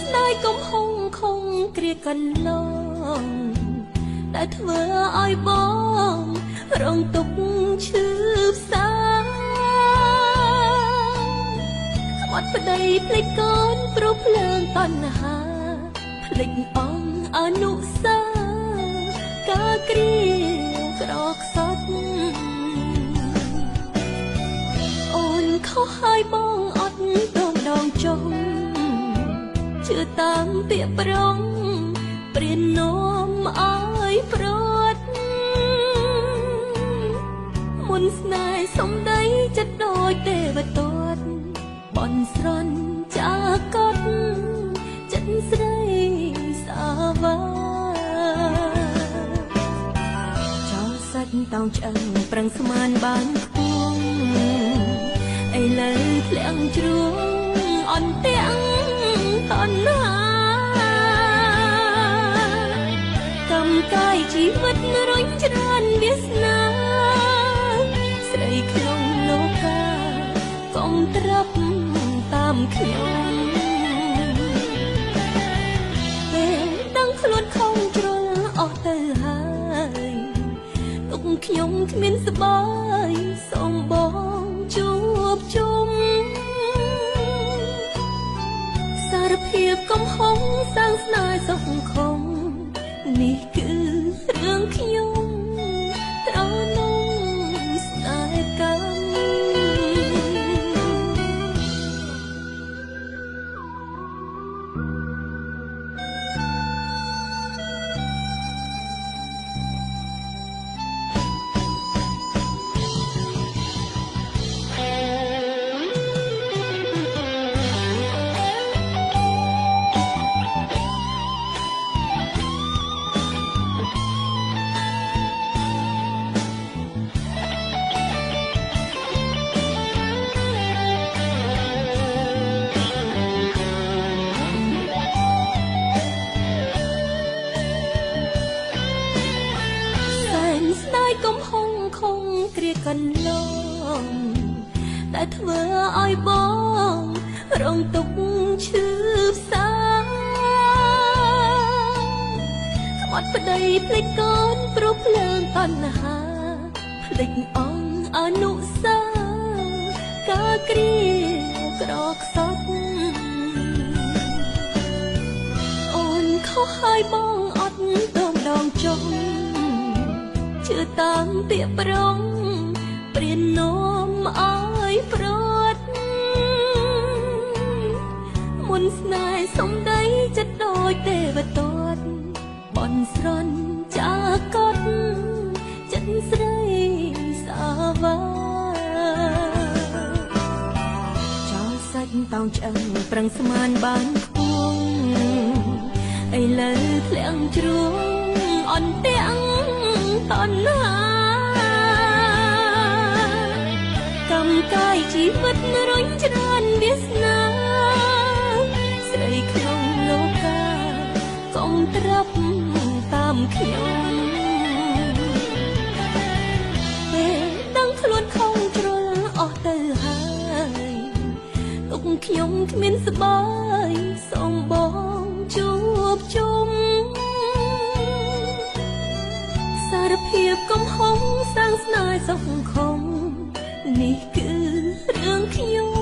ស្ដាយកំហុងខំគ្រាកន្លងតែធ្វើឲ្យបងរងទុកឈឺផ្សាខ្មាត់ប្តីភ្លេចកូនព្រោះភ្លើងតណ្ហាភ្លេចអង្គអនុសាការគ្រាក្រខ្សត់អូនខុសហើយបងអត់ដងចុងជឿតាមពាក្យប្រងព្រាននាំឲ្យប្រត់មុនស្នេហ៍សំដីចិត្តដូចទេវទត្តបនស្រន់ចាកត់ចិត្តស្រីសាវាចោលសាច់តោងឆ្អឹងប្រឹងស្មានបានខ្ពស់ឥឡូវធ្លាក់ជ្រួងអន់ទាំងតណ្ហាកម្មកាយជីវិតរុញច្រានវាសនាស្រីក្នុងលោកាកុំត្រាប់តាមខ្ញុំពេលដឹងខ្លួនខំជ្រុលអស់ទៅហើយទុកខ្ញុំគ្មានស្បាយសូមបងជួបជុំសារភាពកំហុងសាងស្នេហ៍សុខខំនេះគឺរឿងខ្ញុំត្រនងស្នេហ៍កម្មស្ដាយកំហុងខំគ្រាកន្លងតែធ្វើឲ្យបងរងទុកឈឺផ្សាខ្មាត់ប្តីភ្លេចកូនព្រោះភ្លើងតណ្ហាភ្លេចអង្គអនុសាការគ្រាក្រខ្សត់អូនខុសហើយបងអត់ដងចុងជឿតាមពាក្យប្រងព្រាននាំឲ្យប្រត់មុនស្នេហ៍សំដីចិត្តដូចទេវទត្តបនស្រន់ចាកត់ចិត្តស្រីសាវាចោលសាច់តោងឆ្អឹងប្រឹងស្មានបានខ្ពស់ឥឡូវធ្លាក់ជ្រួងអន់ទាំងតណ្ហាកម្មកាយជីវិតរុញច្រានវាសនាស្រីក្នុងលោកាកុំត្រាប់តាមខ្ញុំពេលដឹងខ្លួនខំជ្រុលអស់ទៅហើយទុកខ្ញុំគ្មានស្បាយសូមបងជួបជុំសារភាពកំហុងសាងស្នេហ៍សុខខំនេះគឺរឿងខ្ញុំ